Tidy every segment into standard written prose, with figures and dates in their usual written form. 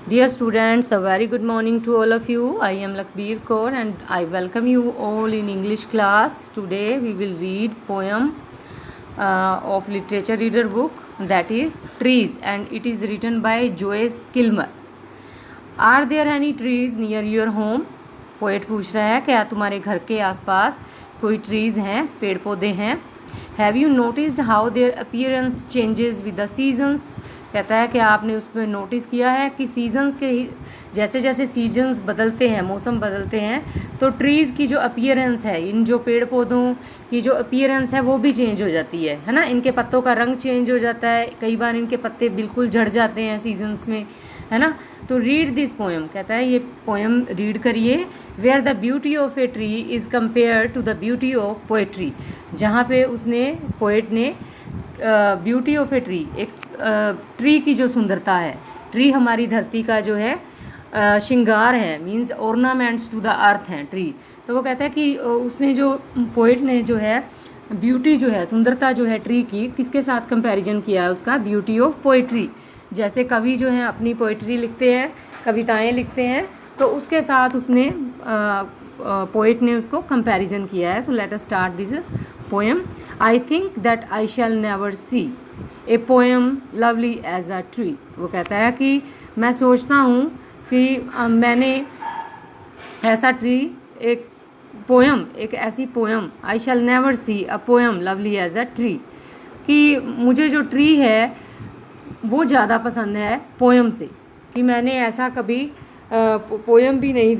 Dear students, a very good morning to all of you. I am Lakbir Kaur and I welcome you all in English class. Today we will read poem of literature reader book, that is Trees, and it is written by Joyce Kilmer. Are there any trees near your home? Poet पूछ रहा है क्या तुम्हारे घर के आसपास कोई trees हैं, पेड़ पौधे हैं. Have you noticed how their appearance changes with the seasons. कहता है कि आपने उस पर नोटिस किया है कि सीजन्स के जैसे जैसे सीजन्स बदलते हैं, मौसम बदलते हैं, तो ट्रीज़ की जो अपीयरेंस है, इन जो पेड़ पौधों की जो अपीयरेंस है वो भी चेंज हो जाती है ना. इनके पत्तों का रंग चेंज हो जाता है, कई बार इनके पत्ते बिल्कुल झड़ जाते हैं सीजन्स में, है ना. तो रीड दिस पोएम, कहता है ये पोएम रीड करिए. Where the beauty of a tree is compare to the beauty of poetry. जहाँ पे उसने पोएट ने ब्यूटी ऑफ ए ट्री, एक ट्री की जो सुंदरता है, ट्री हमारी धरती का जो है श्रृंगार है, means ornaments to the earth हैं ट्री. तो वो कहता है कि उसने जो पोएट ने जो है ब्यूटी जो है, सुंदरता जो है ट्री की, किसके साथ कंपैरिजन किया है उसका, ब्यूटी ऑफ पोएट्री. जैसे कवि जो हैं अपनी पोइट्री लिखते हैं, कविताएं लिखते हैं, तो उसके साथ उसने पोएट ने उसको कंपैरिजन किया है. तो let us start this poem. I think that I shall never see a poem lovely as a tree. वो कहता है कि मैं सोचता हूँ कि मैंने ऐसा ट्री, एक पोएम, एक ऐसी poem, I shall never see a poem lovely as a tree, कि मुझे जो ट्री है वो ज़्यादा पसंद है पोएम से, कि मैंने ऐसा कभी पोएम भी नहीं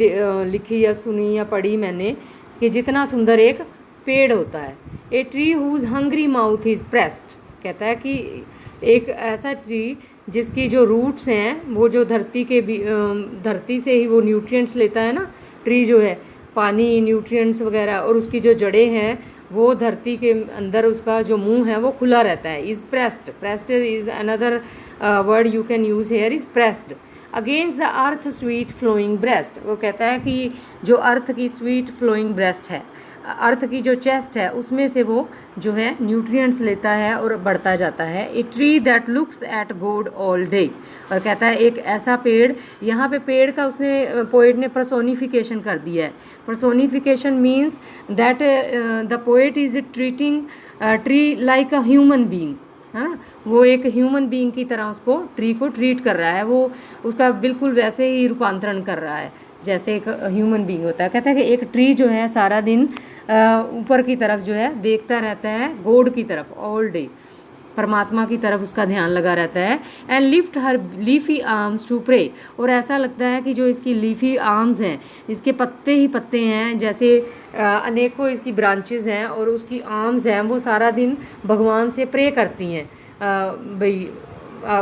लिखी या सुनी या पढ़ी मैंने कि जितना सुंदर एक पेड़ होता है. A tree whose hungry mouth is pressed. कहता है कि एक ऐसा ट्री जिसकी जो रूट्स हैं वो जो धरती से ही वो न्यूट्रिएंट्स लेता है ना. ट्री जो है पानी, न्यूट्रिएंट्स वगैरह, और उसकी जो जड़ें हैं वो धरती के अंदर, उसका जो मुंह है वो खुला रहता है. Is pressed. Pressed is another word you can use here, is pressed against the earth sweet flowing breast. वो कहता है कि जो अर्थ की स्वीट फ्लोइंग ब्रेस्ट है, अर्थ की जो चेस्ट है, उसमें से वो जो है न्यूट्रिएंट्स लेता है और बढ़ता जाता है. A tree that looks at God all day. और कहता है एक ऐसा पेड़, यहाँ पे पेड़ का उसने पोएट ने पर्सोनिफिकेशन कर दिया है. Personification means that the poet is treating tree like a human being. हाँ, वो एक ह्यूमन बीइंग की तरह उसको, ट्री को ट्रीट कर रहा है, वो उसका बिल्कुल वैसे ही रूपांतरण कर रहा है जैसे एक ह्यूमन बीइंग होता है. कहता है कि एक ट्री जो है सारा दिन ऊपर की तरफ जो है देखता रहता है, गॉड की तरफ, ऑल डे परमात्मा की तरफ उसका ध्यान लगा रहता है. And lift her leafy arms to pray. और ऐसा लगता है कि जो इसकी लीफी आर्म्स हैं, इसके पत्ते ही पत्ते हैं, जैसे अनेकों इसकी ब्रांचेस हैं और उसकी आर्म्स हैं, वो सारा दिन भगवान से प्रे करती हैं. भाई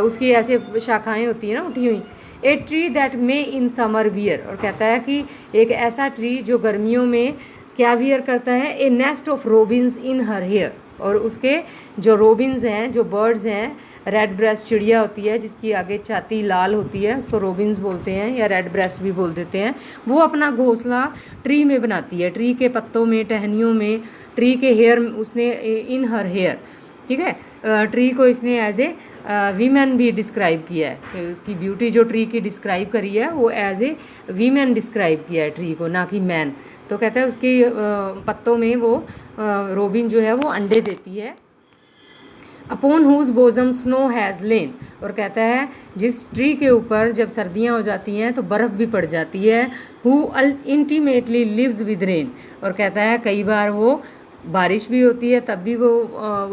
उसकी ऐसे शाखाएं होती हैं ना उठी हुई. A tree that may in summer wear. और कहता है कि एक ऐसा ट्री जो गर्मियों में क्या वियर करता है, a nest of robins in her hair. और उसके जो रोबिन्स हैं, जो बर्ड्स हैं, रेड ब्रेस्ट चिड़िया होती है जिसकी आगे छाती लाल होती है, उसको रोबिन्स बोलते हैं या रेड ब्रेस्ट भी बोल देते हैं. वो अपना घोंसला ट्री में बनाती है, ट्री के पत्तों में, टहनियों में, ट्री के हेयर उसने, इन हर हेयर. ठीक है, ट्री को इसने एज ए वीमेन भी डिस्क्राइब किया है. उसकी ब्यूटी जो ट्री की डिस्क्राइब करी है वो एज ए वीमेन डिस्क्राइब किया है ट्री को, ना कि मैन. तो कहता है उसके पत्तों में वो रोबिन जो है वो अंडे देती है. Upon whose bosom snow has lain. और कहता है जिस ट्री के ऊपर जब सर्दियाँ हो जाती हैं तो बर्फ़ भी पड़ जाती है. Who intimately lives with rain. और कहता है कई बार वो बारिश भी होती है तब भी वो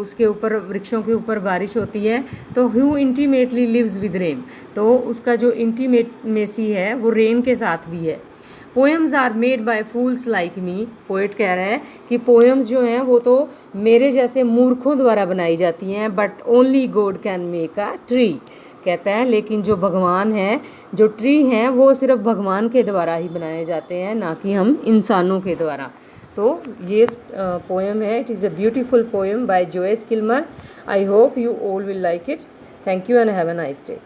उसके ऊपर, वृक्षों के ऊपर बारिश होती है. तो who intimately lives with rain, तो उसका जो इंटीमेसी है वो रेन के साथ भी है. Poems are made by fools like me. Poet कह रहा है कि पोएम्स जो हैं वो तो मेरे जैसे मूर्खों द्वारा बनाई जाती हैं. But only God can make a tree. कहता है लेकिन जो भगवान हैं, जो ट्री हैं, वो सिर्फ भगवान के द्वारा ही बनाए जाते हैं, ना कि हम इंसानों के द्वारा. तो ये पोएम है. It is a beautiful poem by Joyce Kilmer. I hope you all will like it. Thank you and have a nice day.